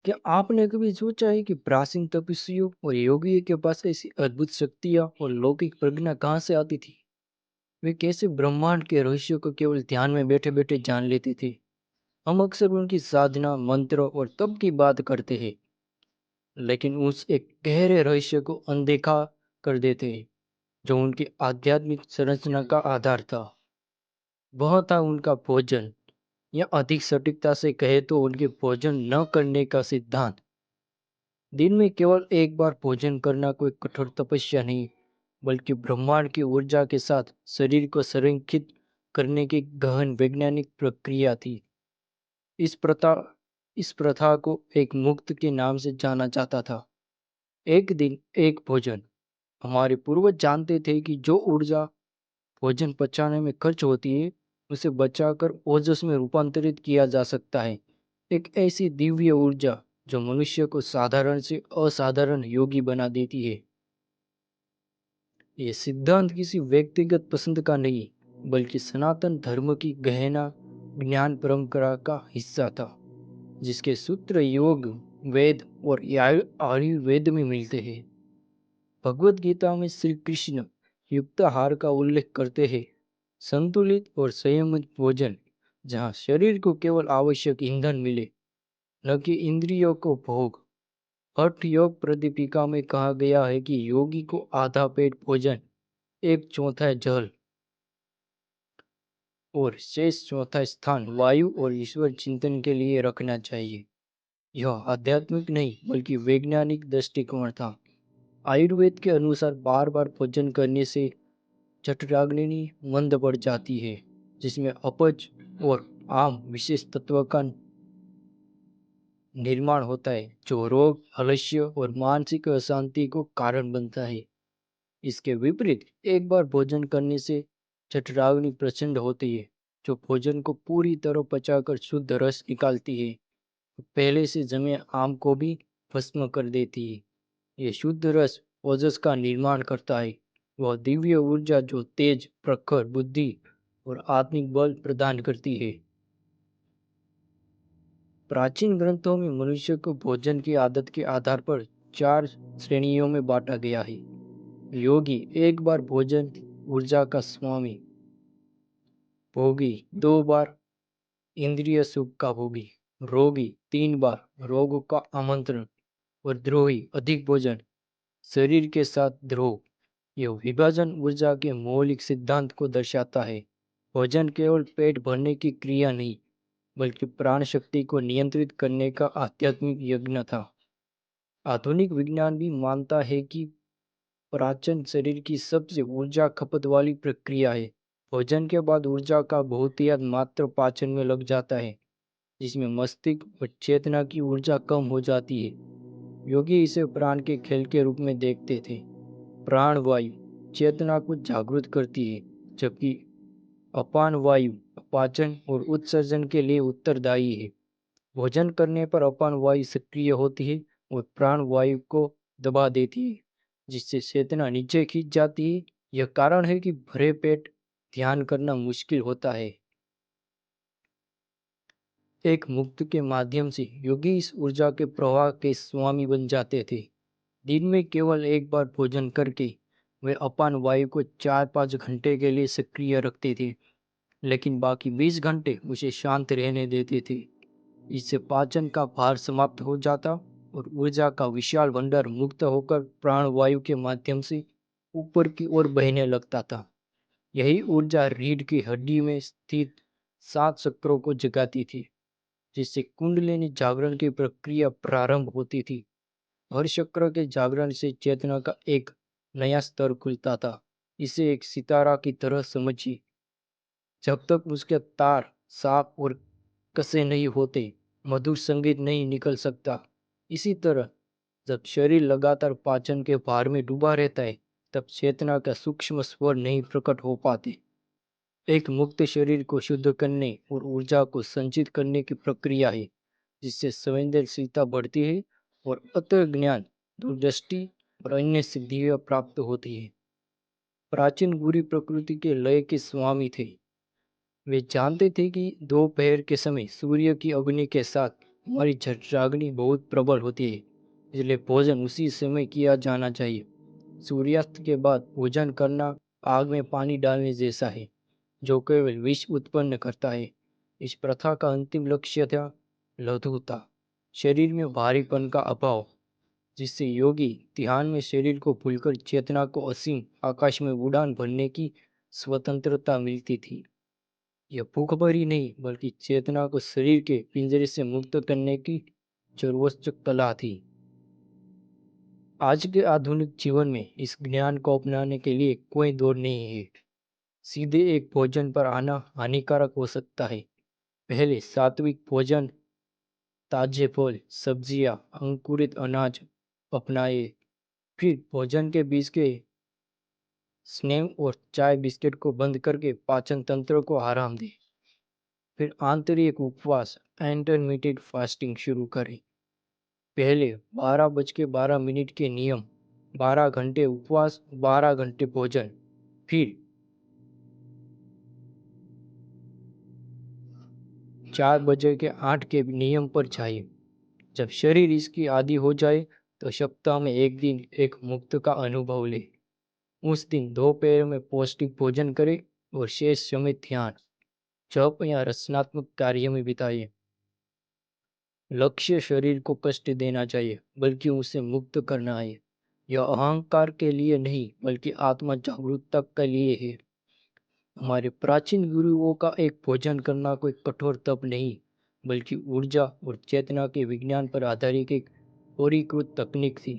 क्या आपने कभी सोचा है कि प्राचीन तपस्वियों और योगियों के पास ऐसी अद्भुत शक्तियां और लौकिक प्रज्ञा कहाँ से आती थी? वे कैसे ब्रह्मांड के रहस्यों को केवल ध्यान में बैठे बैठे जान लेते थे? हम अक्सर उनकी साधना, मंत्र और तप की बात करते हैं, लेकिन उस एक गहरे रहस्य को अनदेखा कर देते हैं, जो उनकी आध्यात्मिक संरचना का आधार था। वह था उनका भोजन, या अधिक सटीकता से कहे तो उनके भोजन न करने का सिद्धांत। दिन में केवल एक बार भोजन करना कोई कठोर तपस्या नहीं, बल्कि ब्रह्मांड की ऊर्जा के साथ शरीर को संरेखित करने की गहन वैज्ञानिक प्रक्रिया थी। इस प्रथा इस प्रथा को एक मुक्त के नाम से जाना जाता था। एक दिन एक भोजन। हमारे पूर्वज जानते थे कि जो ऊर्जा भोजन पचाने में खर्च होती है, उसे बचाकर ओजस में रूपांतरित किया जा सकता है। एक ऐसी दिव्य ऊर्जा जो मनुष्य को साधारण से असाधारण योगी बना देती है। ये सिद्धांत किसी व्यक्तिगत पसंद का नहीं, बल्कि सनातन धर्म की गहना ज्ञान परंपरा का हिस्सा था, जिसके सूत्र योग, वेद और आयुर्वेद में मिलते हैं। भगवत गीता में श्री कृष्ण युक्ताहार का उल्लेख करते हैं, संतुलित और संयमित भोजन, जहाँ शरीर को केवल आवश्यक ईंधन मिले, न कि इंद्रियों को भोग। हठ योग प्रदीपिका में कहा गया है कि योगी को आधा पेट भोजन, एक चौथाई जल और शेष चौथा स्थान वायु और ईश्वर चिंतन के लिए रखना चाहिए। यह आध्यात्मिक नहीं बल्कि वैज्ञानिक दृष्टिकोण था। आयुर्वेद के अनुसार बार बार भोजन करने से जठराग्नि मंद पड़ जाती है, जिसमें अपच और आम विशेष तत्व का निर्माण होता है, जो रोग, आलस्य और मानसिक अशांति को कारण बनता है। इसके विपरीत एक बार भोजन करने से जठराग्नि प्रचंड होती है, जो भोजन को पूरी तरह पचाकर शुद्ध रस निकालती है। पहले से जमे आम को भी भस्म कर देती है। ये शुद्ध रस ओजस का निर्माण करता है, वह दिव्य ऊर्जा जो तेज, प्रखर बुद्धि और आत्मिक बल प्रदान करती है। प्राचीन ग्रंथों में मनुष्य को भोजन की आदत के आधार पर चार श्रेणियों में बांटा गया है। योगी एक बार भोजन, ऊर्जा का स्वामी। भोगी दो बार, इंद्रिय सुख का भोगी। रोगी तीन बार, रोग का आमंत्रण। और द्रोही अधिक भोजन, शरीर के साथ द्रोह। यह विभाजन ऊर्जा के मौलिक सिद्धांत को दर्शाता है। भोजन केवल पेट भरने की क्रिया नहीं, बल्कि प्राण शक्ति को नियंत्रित करने का आध्यात्मिक यज्ञ था। आधुनिक विज्ञान भी मानता है कि पाचन शरीर की सबसे ऊर्जा खपत वाली प्रक्रिया है। भोजन के बाद ऊर्जा का बहुतायत मात्र पाचन में लग जाता है, जिसमें मस्तिष्क और चेतना की ऊर्जा कम हो जाती है। योगी इसे प्राण के खेल के रूप में देखते थे। प्राण वायु चेतना को जागृत करती है, जबकि अपान वायु पाचन और उत्सर्जन के लिए उत्तरदायी है। भोजन करने पर अपान वायु सक्रिय होती है और प्राण वायु को दबा देती है, जिससे चेतना नीचे खींच जाती है। यह कारण है कि भरे पेट ध्यान करना मुश्किल होता है। एक मुक्त के माध्यम से योगी इस ऊर्जा के प्रवाह के स्वामी बन जाते थे। दिन में केवल एक बार भोजन करके वे अपान वायु को 4-5 घंटे के लिए सक्रिय रखते थे, लेकिन बाकी 20 घंटे उसे शांत रहने देते थे। इससे पाचन का भार समाप्त हो जाता और ऊर्जा का विशाल भंडार मुक्त होकर प्राण वायु के माध्यम से ऊपर की ओर बहने लगता था। यही ऊर्जा रीढ़ की हड्डी में स्थित 7 चक्रों को जगाती थी, जिससे कुंडलिनी जागरण की प्रक्रिया प्रारंभ होती थी। हर चक्र के जागरण से चेतना का एक नया स्तर खुलता था। इसे एक सितारा की तरह समझिए। जब तक उसके तार साफ और कसे नहीं होते, मधुर संगीत नहीं निकल सकता। इसी तरह जब शरीर लगातार पाचन के भार में डूबा रहता है, तब चेतना का सूक्ष्म स्वर नहीं प्रकट हो पाते। एक मुक्त शरीर को शुद्ध करने और ऊर्जा को संचित करने की प्रक्रिया है, जिससे संवेदनशीलता बढ़ती है और अंतर ज्ञान, दूरदृष्टि और अन्य सिद्धियां प्राप्त होती है। प्राचीन गुरु प्रकृति के लय के स्वामी थे। वे जानते थे कि दोपहर के समय सूर्य की अग्नि के साथ हमारी झटरागनी बहुत प्रबल होती है, इसलिए भोजन उसी समय किया जाना चाहिए। सूर्यास्त के बाद भोजन करना आग में पानी डालने जैसा है, जो केवल विष उत्पन्न करता है। इस प्रथा का अंतिम लक्ष्य था लघुता, शरीर में भारीपन का अभाव, जिससे योगी ध्यान में शरीर को भूलकर चेतना को असीम आकाश में उड़ान भरने की स्वतंत्रता मिलती थी। यह भूख भरी नहीं, बल्कि चेतना को शरीर के पिंजरे से मुक्त करने की सर्वोच्च कला थी। आज के आधुनिक जीवन में इस ज्ञान को अपनाने के लिए कोई दौर नहीं है। सीधे एक भोजन पर आना हानिकारक हो सकता है। पहले सात्विक भोजन, ताजे फल, सब्जियां, अंकुरित अनाज अपनाए। फिर भोजन के बीच के स्नैक और चाय बिस्किट को बंद करके पाचन तंत्र को आराम दें। फिर आंतरिक उपवास, इंटरमीडिएट फास्टिंग शुरू करें। पहले 12:12 के नियम, 12 घंटे उपवास, 12 घंटे भोजन। फिर 4 बजे के 8 के नियम पर जाइए। जब शरीर इसकी आदी हो जाए तो सप्ताह में एक दिन एक मुक्त का अनुभव ले। उस दिन दोपहर में पौष्टिक भोजन करें और शेष समय ध्यान, जप या रचनात्मक कार्य में बिताइए। लक्ष्य शरीर को कष्ट देना चाहिए, बल्कि उसे मुक्त करना है। यह अहंकार के लिए नहीं, बल्कि आत्मा जागरूकता के लिए है। हमारे प्राचीन गुरुओं का एक भोजन करना कोई कठोर तप नहीं, बल्कि ऊर्जा और चेतना के विज्ञान पर आधारित एक परिष्कृत तकनीक थी।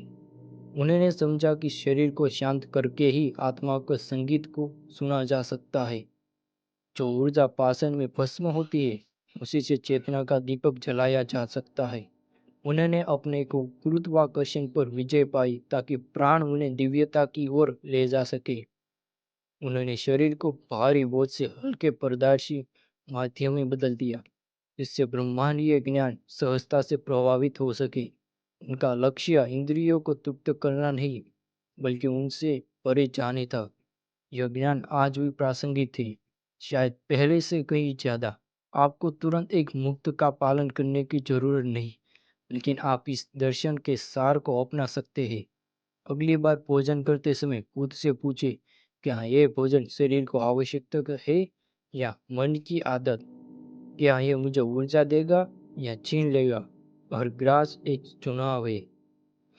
उन्होंने समझा कि शरीर को शांत करके ही आत्मा के संगीत को सुना जा सकता है। जो ऊर्जा पाषाण में भस्म होती है, उसी से चेतना का दीपक जलाया जा सकता है। उन्होंने अपने को गुरुत्वाकर्षण पर विजय पाई, ताकि प्राण उन्हें दिव्यता की ओर ले जा सके। उन्होंने शरीर को भारी बोझ से हल्के पारदर्शी माध्यम में बदल दिया, जिससे ब्रह्मांडीय ज्ञान सहजता से प्रभावित हो सके। उनका लक्ष्य इंद्रियों को तृप्त करना नहीं, बल्कि उनसे परे जाने था। यह ज्ञान आज भी प्रासंगिक है, शायद पहले से कहीं ज्यादा। आपको तुरंत एक मुक्त का पालन करने की जरूरत नहीं, लेकिन आप इस दर्शन के सार को अपना सकते हैं। अगली बार भोजन करते समय खुद से पूछे, क्या यह भोजन शरीर को आवश्यक है या मन की आदत? क्या यह मुझे ऊर्जा देगा या छीन लेगा? हर ग्रास एक चुनाव है।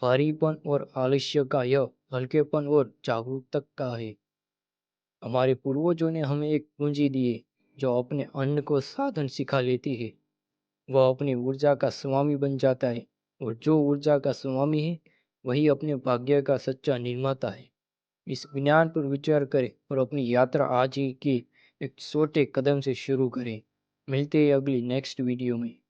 भारीपन और आलस्य का यह हल्केपन और जागरूकता का है। हमारे पूर्वजों ने हमें एक पूंजी दी है, जो अपने अन्न को साधन सिखा लेती है। वह अपनी ऊर्जा का स्वामी बन जाता है, और जो ऊर्जा का स्वामी है, वही अपने भाग्य का सच्चा निर्माता है। इस ज्ञान पर विचार करें और अपनी यात्रा आज ही की एक छोटे कदम से शुरू करें। मिलते हैं अगली नेक्स्ट वीडियो में।